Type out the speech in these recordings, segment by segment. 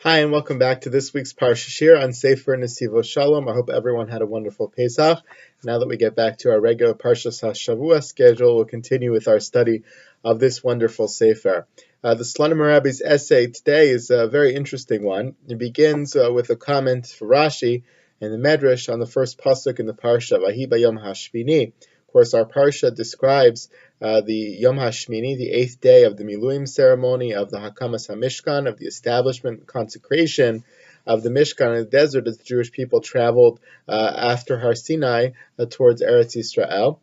Hi, and welcome back to this week's Parashat on Sefer Netivot Shalom. I hope everyone had a wonderful Pesach. Now that we get back to our regular Parashat Shavua schedule, we'll continue with our study of this wonderful Sefer. The Slonim Rabbi's essay today is a very interesting one. It begins with a comment for Rashi and the Medrash on the first pasuk in the Parashat, Vahi Bayom HaShmini. Of course, our Parashat describes the Yom HaShmini, the 8th day of the Miluim ceremony, of the Hakamas HaMishkan, of the establishment, consecration of the Mishkan in the desert as the Jewish people traveled after Har Sinai towards Eretz Yisrael.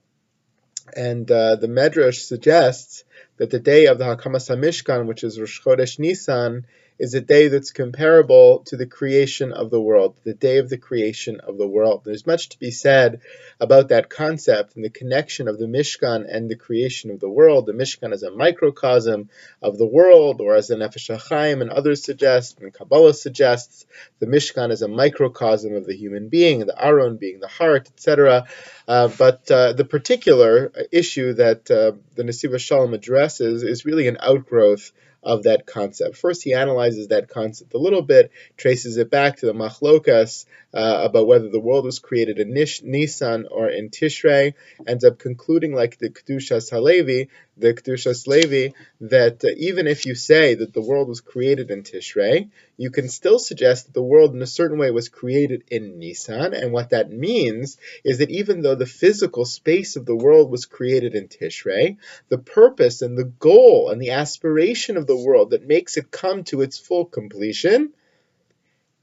And the Medrash suggests that the day of the Hakamas HaMishkan, which is Rosh Chodesh Nisan, is a day that's comparable to the creation of the world, the day of the creation of the world. There's much to be said about that concept and the connection of the Mishkan and the creation of the world. The Mishkan is a microcosm of the world, or as the Nefesh HaChaim and others suggest, and Kabbalah suggests, the Mishkan is a microcosm of the human being, the Aron being the heart, etc. But the particular issue that the Netivot Shalom addresses is really an outgrowth of that concept. First, he analyzes that concept a little bit, traces it back to the machlokas about whether the world was created in Nisan or in Tishrei, ends up concluding, like the Kedushas Levi, that even if you say that the world was created in Tishrei, you can still suggest that the world in a certain way was created in Nisan, and what that means is that even though the physical space of the world was created in Tishrei, the purpose and the goal and the aspiration of the world that makes it come to its full completion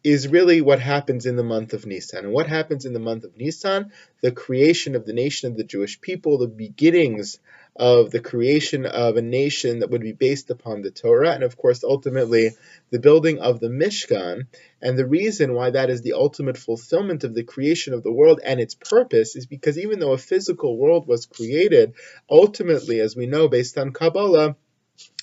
is really what happens in the month of Nisan. And what happens in the month of Nisan? The creation of the nation of the Jewish people, the beginnings of the creation of a nation that would be based upon the Torah, and of course, ultimately, the building of the Mishkan. And the reason why that is the ultimate fulfillment of the creation of the world and its purpose is because even though a physical world was created, ultimately, as we know based on Kabbalah,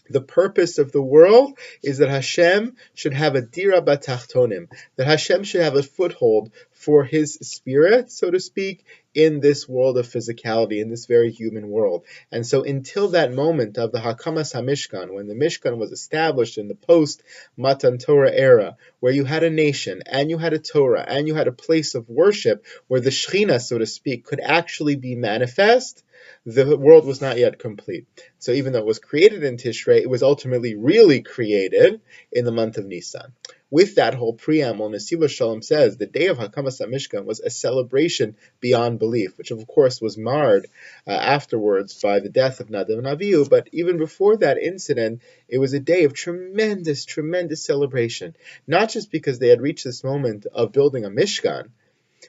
the purpose of the world is that Hashem should have a dira batachtonim, that Hashem should have a foothold for His spirit, so to speak, in this world of physicality, in this very human world. And so until that moment of the Hakamas HaMishkan, when the Mishkan was established in the post-Matan Torah era, where you had a nation, and you had a Torah, and you had a place of worship, where the Shechina, so to speak, could actually be manifest, the world was not yet complete. So even though it was created in Tishrei, it was ultimately really created in the month of Nisan. With that whole preamble, Netivot Shalom says the day of Hakamas HaMishkan was a celebration beyond belief, which of course was marred afterwards by the death of Nadav and Avihu. But even before that incident, it was a day of tremendous, tremendous celebration. Not just because they had reached this moment of building a Mishkan,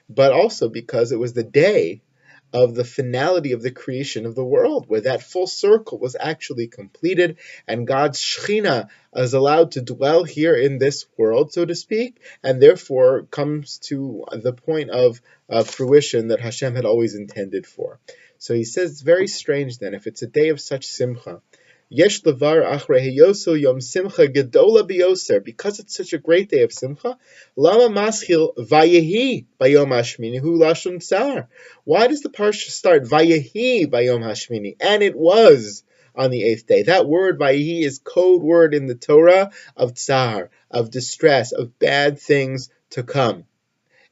but also because it was the day of the finality of the creation of the world, where that full circle was actually completed, and God's Shechina is allowed to dwell here in this world, so to speak, and therefore comes to the point of fruition that Hashem had always intended for. So he says it's very strange then, if it's a day of such simcha, Yesh levar achrei heyoso yom simcha gedola biyoser. Because it's such a great day of simcha, lama maschil vayehi bayom hashmini hu lashon tsar. Why does the parsha start vayehi bayom hashmini? And it was on the 8th day. That word vayehi is code word in the Torah of tsar, of distress, of bad things to come.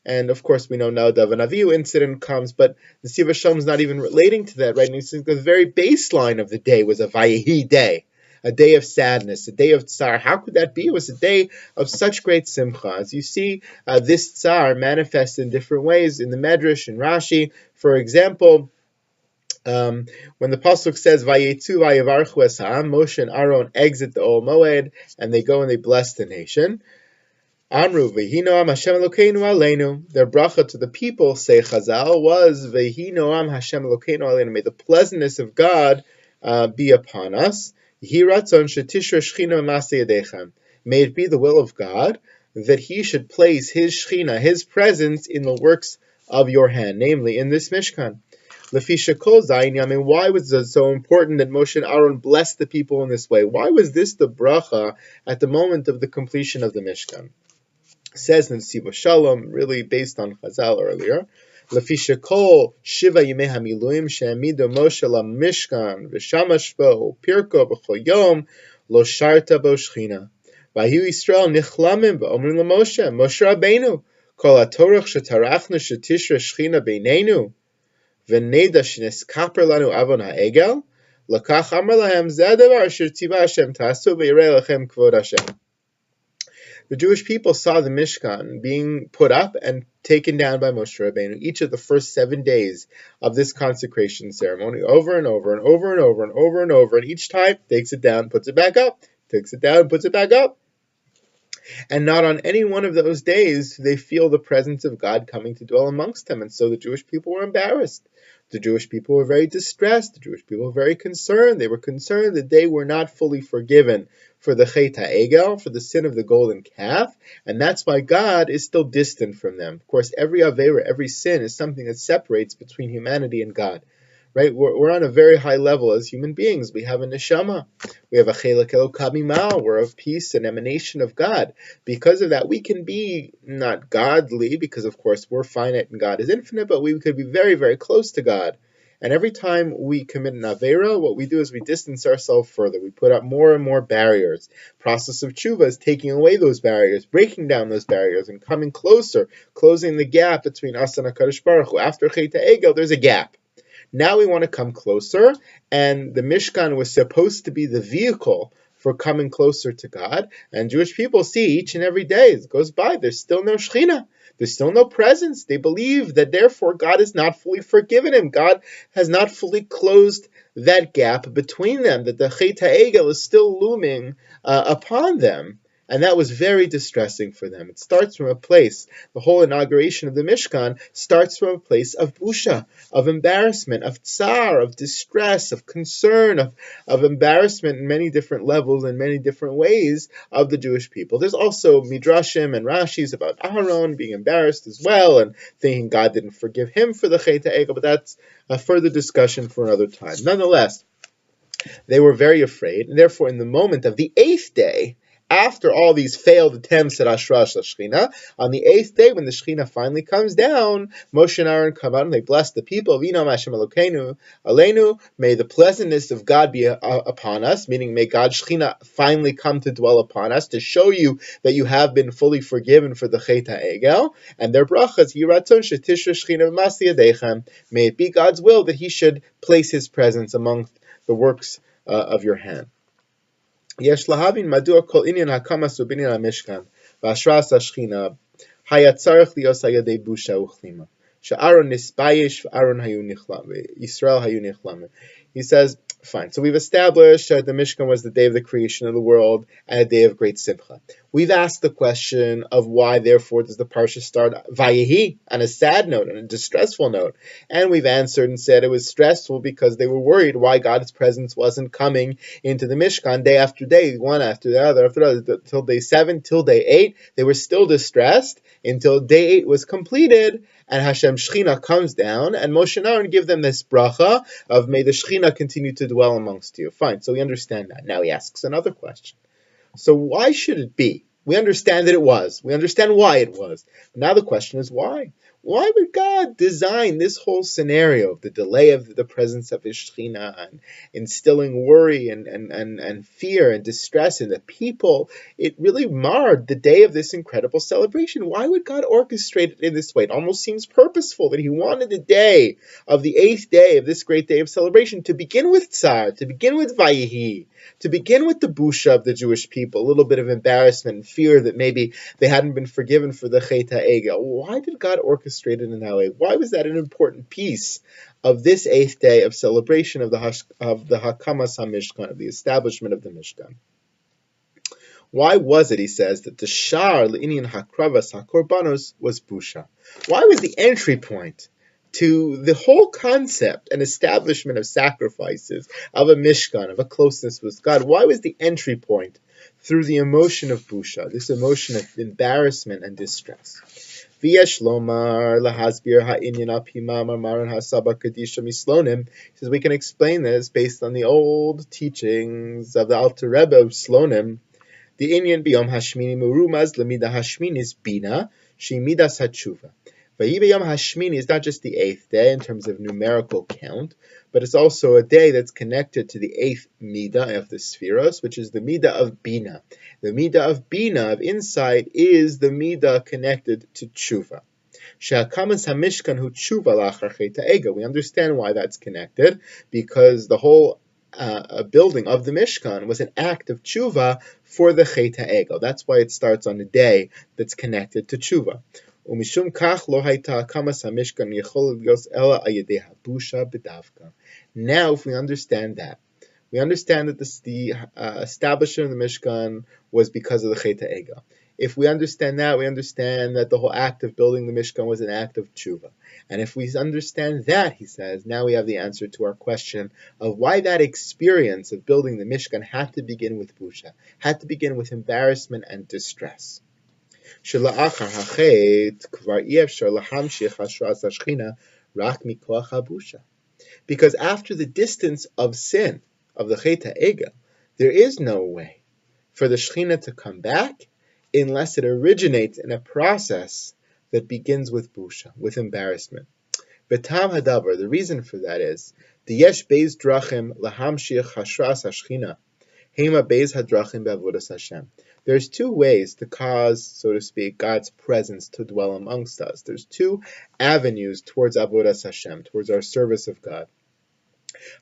And of course, we know now the Avihu incident comes, but the Netivot Shalom is not even relating to that, right? And the very baseline of the day was a Vayehi day, a day of sadness, a day of tsar. How could that be? It was a day of such great simcha. As you see, this tsar manifests in different ways in the Medrash and Rashi. For example, when the pasuk says Vayetzu Vayevarchu es ha'am, Moshe and Aaron exit the Ol Moed, and they go and they bless the nation. Amru v'hinoam Hashem Elokeinu aleinu. Their bracha to the people, say Chazal, was v'hinoam Hashem Elokeinu aleinu. May the pleasantness of God be upon us. Yehi ratzon shetishra shechina b'masei yadechem. May it be the will of God that He should place His shechina, His presence, in the works of your hand, namely in this Mishkan. Lefi shekol zayin yamin. Why was it so important that Moshe and Aaron blessed the people in this way? Why was this the bracha at the moment of the completion of the Mishkan? Says in Netivot Shalom, really based on Chazal earlier, Lefi shekol shiva yimei hamiluim she'amido Moshe lamishkan v'shamash bo pirko b'chol yom lo sharta bo shechina. Vayu Yisrael nichlamim v'omrim l'Moshe, Moshe Rabbeinu, kol hatorach shetarachnu shetishra shchina beinenu, v'neda sheniskaper lanu avon ha'egel, lakach amar lahem zeh davar asher tiva Hashem tasu v'yirei lechem kvod Hashem. The Jewish people saw the Mishkan being put up and taken down by Moshe Rabbeinu each of the first 7 days of this consecration ceremony, over and over and over and over and over and over, and each time takes it down, puts it back up, takes it down, puts it back up. And not on any one of those days do they feel the presence of God coming to dwell amongst them. And so the Jewish people were embarrassed. The Jewish people were very distressed. The Jewish people were very concerned. They were concerned that they were not fully forgiven for the Chet HaEgel, for the sin of the golden calf, and that's why God is still distant from them. Of course, every Avera, every sin is something that separates between humanity and God. Right? We're on a very high level as human beings. We have a neshama. We have a chelek Elokah mimal. We're of peace, an emanation of God. Because of that, we can be not godly, because of course we're finite and God is infinite, but we could be very, very close to God. And every time we commit an avera, what we do is we distance ourselves further. We put up more and more barriers. Process of tshuva is taking away those barriers, breaking down those barriers, and coming closer, closing the gap between us and HaKadosh Baruch Hu. After Chet HaEgel, there's a gap. Now we want to come closer, and the Mishkan was supposed to be the vehicle for coming closer to God. And Jewish people see each and every day as it goes by, there's still no Shechina. There's still no presence. They believe that therefore God has not fully forgiven him. God has not fully closed that gap between them, that the Chet HaEgel is still looming upon them. And that was very distressing for them. It starts from a place, the whole inauguration of the Mishkan starts from a place of busha, of embarrassment, of tsar, of distress, of concern, of embarrassment in many different levels and many different ways of the Jewish people. There's also Midrashim and Rashis about Aharon being embarrassed as well and thinking God didn't forgive him for the Chet HaEgel, but that's a further discussion for another time. Nonetheless, they were very afraid, and therefore in the moment of the 8th day, after all these failed attempts at Ashrash Shechina, on the 8th day, when the Shechina finally comes down, Moshe and Aaron come out and they bless the people. V'inam Hashem Elokeinu aleinu, may the pleasantness of God be upon us, meaning may God's Shechina finally come to dwell upon us, to show you that you have been fully forgiven for the Chet HaEgel. And their brachas, Yiratzon Shetishra Shechina V'masi Yadechem, may it be God's will that he should place his presence among the works of your hand. Yesh lahavin madua kol inyan hakamas ubinyan hamishkan v'ashras hashchina hayatzarech lios hayadei busha uchlima she'aron nisbayish v'aron hayu nichlam Yisrael hayu nichlam. He says, fine. So we've established that the Mishkan was the day of the creation of the world and a day of great simcha. We've asked the question of why, therefore, does the parsha start Vayehi on a sad note, on a distressful note? And we've answered and said it was stressful because they were worried why God's presence wasn't coming into the Mishkan day after day, one after the other, till day 7, till day 8. They were still distressed until day 8 was completed, and Hashem Shechina comes down, and Moshe and Aaron give them this bracha of may the Shechina continue to dwell amongst you. Fine, so we understand that. Now he asks another question. So why should it be? We understand that it was. We understand why it was. Now the question is why? Why would God design this whole scenario of the delay of the presence of His Shechina and instilling worry and fear and distress in the people? It really marred the day of this incredible celebration. Why would God orchestrate it in this way? It almost seems purposeful that He wanted the day of the 8th day of this great day of celebration to begin with Tsar, to begin with Vayehi, to begin with the busha of the Jewish people, a little bit of embarrassment and fear that maybe they hadn't been forgiven for the Chet HaEgel. Why did God orchestrate it in that way? Why was that an important piece of this 8th day of celebration of the Hakamas HaMishkan, of the establishment of the Mishkan? Why was it, he says, that the Shar L'inyan HaKravas HaKorbanos was busha? Why was the entry point to the whole concept and establishment of sacrifices, of a Mishkan, of a closeness with God? Why was the entry point through the emotion of busha, this emotion of embarrassment and distress? V'yesh lomar lahasbir ha'inyan apima marmaran hasaba kadisha mislonim. He says we can explain this based on the old teachings of the Alter Rebbe of Slonim. The inyan biyom hashmini murumaz lemida hashminis bina she midas hatshuva. Vayibeyam Hashmini is not just the 8th day in terms of numerical count, but it's also a day that's connected to the 8th midah of the Spheros, which is the midah of Bina. The midah of Bina, of insight, is the midah connected to tshuva. She'akamas hamishkan hu tshuva lachar chet ha'ega. We understand why that's connected, because the whole building of the Mishkan was an act of tshuva for the chet ha'ega. That's why it starts on a day that's connected to tshuva. Umishum kach lo hayta akamas hamishkan yechol lios ela ayedei habusha b'davka. Now, if we understand that, we understand that the establishment of the Mishkan was because of the chet ha'ega. If we understand that, we understand that the whole act of building the Mishkan was an act of tshuva. And if we understand that, he says, now we have the answer to our question of why that experience of building the Mishkan had to begin with busha, had to begin with embarrassment and distress. Because after the distance of sin, of the chet ha'ega, there is no way for the Shechina to come back unless it originates in a process that begins with busha, with embarrassment. Betam hadavar, the reason for that is the yesh beis drachim lahamshich hashras hashchina, hema beis hadrachim be'avodas Hashem. There's two ways to cause, so to speak, God's presence to dwell amongst us. There's two avenues towards avodas Hashem, towards our service of God.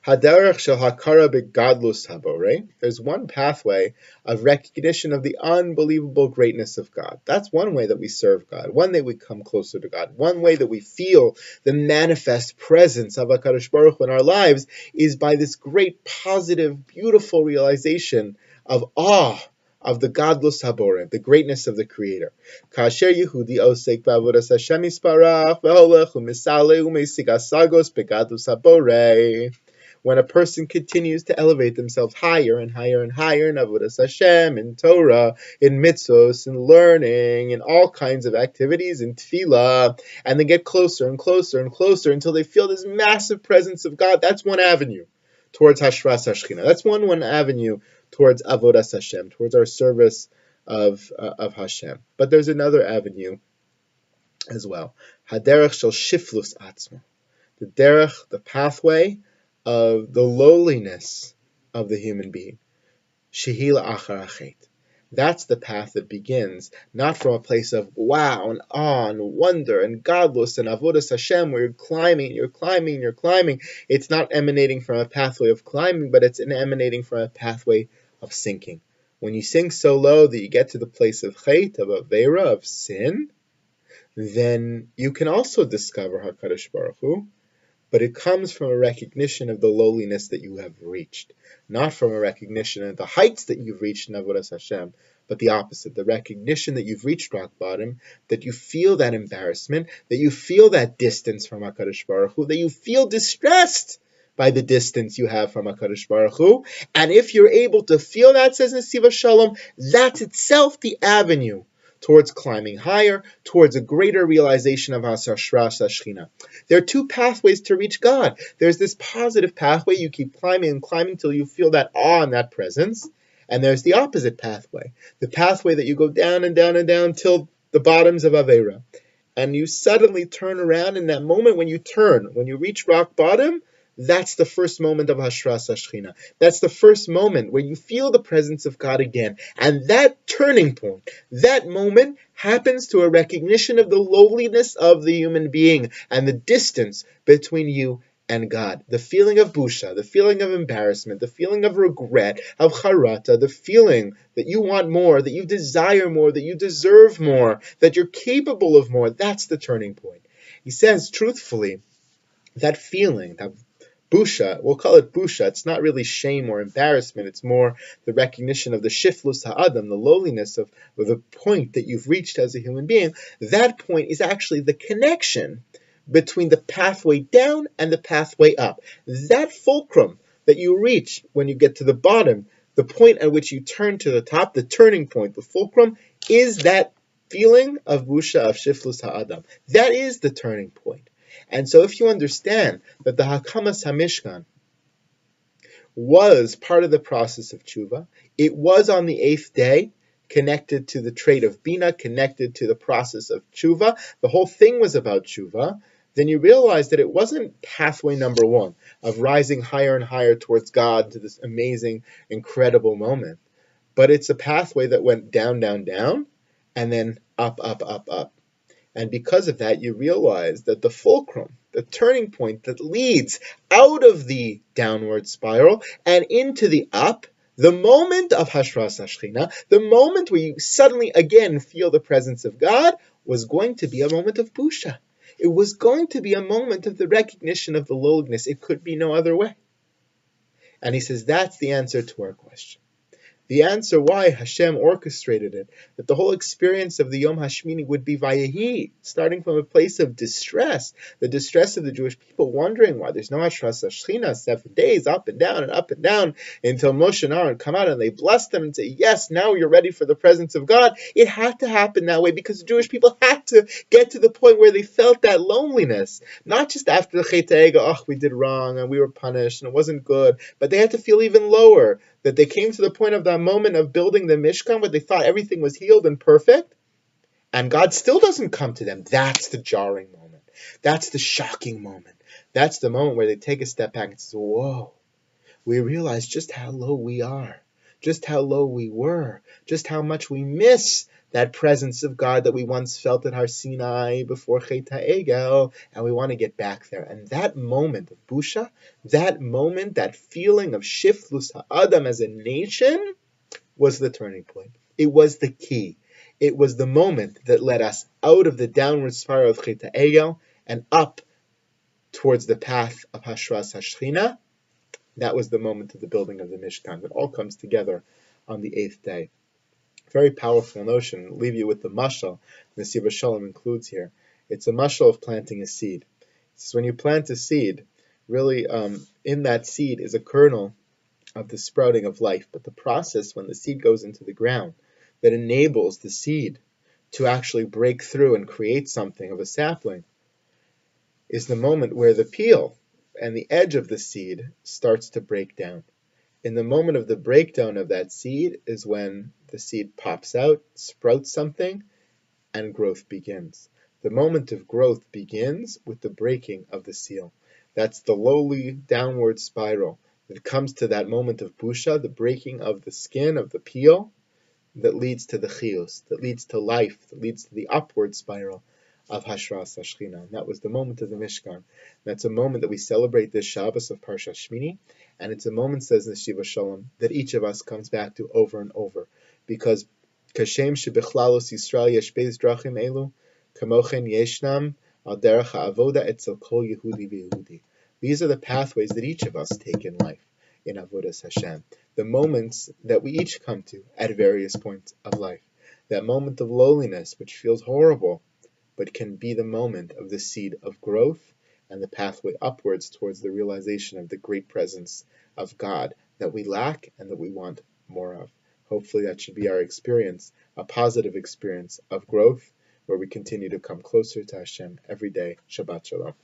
Haderech shel hakara begadlus habore. There's one pathway of recognition of the unbelievable greatness of God. That's one way that we serve God. One way we come closer to God. One way that we feel the manifest presence of HaKadosh Baruch Hu in our lives is by this great, positive, beautiful realization of awe of the Gadlus Habore, the greatness of the Creator. Kasher Yehudi osek ba'avodas Hashem yisparach ve'holech u'misale u'meisig asagos begadlus habore. When a person continues to elevate themselves higher and higher and higher in avodas Hashem, in Torah, in mitzvos, in learning, in all kinds of activities, in tefillah, and they get closer and closer and closer until they feel this massive presence of God, that's one avenue towards Hashras Hashchina. That's one avenue towards avodas Hashem, towards our service of Hashem. But there's another avenue as well. Haderech shel shiflus atzma. The derech, the pathway of the lowliness of the human being. Shehila achar achet. That's the path that begins not from a place of wow and awe and wonder and godless and avodas Hashem where you're climbing. It's not emanating from a pathway of climbing, but it's emanating from a pathway of sinking. When you sink so low that you get to the place of chet, of avera, of sin, then you can also discover HaKadosh Baruch Hu, but it comes from a recognition of the lowliness that you have reached, not from a recognition of the heights that you've reached in avodas Hashem, but the opposite, the recognition that you've reached rock bottom, that you feel that embarrassment, that you feel that distance from HaKadosh Baruch Hu, that you feel distressed by the distance you have from HaKadosh Baruch Hu. And if you're able to feel that, says Netivot Shalom, that's itself the avenue towards climbing higher, towards a greater realization of Hashras Hashchina. There are two pathways to reach God. There's this positive pathway, you keep climbing and climbing until you feel that awe and that presence. And there's the opposite pathway, the pathway that you go down and down and down till the bottoms of Avera. And you suddenly turn around, in that moment when you turn, when you reach rock bottom, that's the first moment of Hashras Hashchina. That's the first moment where you feel the presence of God again. And that turning point, that moment happens to a recognition of the lowliness of the human being and the distance between you and God. The feeling of busha, the feeling of embarrassment, the feeling of regret, of charata, the feeling that you want more, that you desire more, that you deserve more, that you're capable of more. That's the turning point. He says, truthfully, that feeling, that busha, we'll call it busha, it's not really shame or embarrassment, it's more the recognition of the shiflus ha'adam, the lowliness of the point that you've reached as a human being. That point is actually the connection between the pathway down and the pathway up. That fulcrum that you reach when you get to the bottom, the point at which you turn to the top, the turning point, the fulcrum, is that feeling of busha, of shiflus ha'adam. That is the turning point. And so if you understand that the Hakamas HaMishkan was part of the process of tshuva, it was on the 8th day connected to the trait of Bina, connected to the process of tshuva, the whole thing was about tshuva, then you realize that it wasn't pathway number one of rising higher and higher towards God to this amazing, incredible moment, but it's a pathway that went down, down, down, and then up, up, up, up. And because of that, you realize that the fulcrum, the turning point that leads out of the downward spiral and into the up, the moment of Hashras Hashchina, the moment where you suddenly again feel the presence of God, was going to be a moment of busha. It was going to be a moment of the recognition of the lowliness. It could be no other way. And he says that's the answer to our question. The answer why Hashem orchestrated it, that the whole experience of the Yom HaShmini would be Vayehi, starting from a place of distress, the distress of the Jewish people, wondering why there's no Hashras Hashchina, 7 days, up and down, until Moshe and Aaron come out and they bless them and say, yes, now you're ready for the presence of God. It had to happen that way because the Jewish people had to get to the point where they felt that loneliness, not just after the Chet HaEgel, oh, we did wrong and we were punished and it wasn't good, but they had to feel even lower, that they came to the point of that moment of building the Mishkan where they thought everything was healed and perfect, and God still doesn't come to them. That's the jarring moment. That's the shocking moment. That's the moment where they take a step back and say, whoa, we realize just how low we are, just how low we were, just how much we miss that presence of God that we once felt at Har Sinai before Chet HaEgel, and we want to get back there. And that moment of busha, that moment, that feeling of shiftlus ha'adam as a nation, was the turning point. It was the key. It was the moment that led us out of the downward spiral of Chet HaEgel and up towards the path of Hashras Hashchina. That was the moment of the building of the Mishkan. It all comes together on the 8th day. Very powerful notion. I'll leave you with the mashal Netivot Shalom includes here. It's a mashal of planting a seed. So when you plant a seed, really in that seed is a kernel of the sprouting of life. But the process when the seed goes into the ground that enables the seed to actually break through and create something of a sapling is the moment where the peel and the edge of the seed starts to break down. In the moment of the breakdown of that seed is when the seed pops out, sprouts something, and growth begins. The moment of growth begins with the breaking of the seal. That's the lowly downward spiral that comes to that moment of busha, the breaking of the skin, of the peel, that leads to the chiyus, that leads to life, that leads to the upward spiral of Hashras Hashchina. And that was the moment of the Mishkan. That's a moment that we celebrate this Shabbos of Parashat Shmini, and it's a moment, says Netivot Shalom, that each of us comes back to over and over, because Kashem shebichlalos Yisrael yesh beis drachim elu, kamochen yeshnam al derech ha'avoda etzel kol Yehudi v'Yehudi. These are the pathways that each of us take in life, in Avodas Hashem. The moments that we each come to at various points of life. That moment of lowliness, which feels horrible, but can be the moment of the seed of growth and the pathway upwards towards the realization of the great presence of God that we lack and that we want more of. Hopefully that should be our experience, a positive experience of growth, where we continue to come closer to Hashem every day. Shabbat Shalom.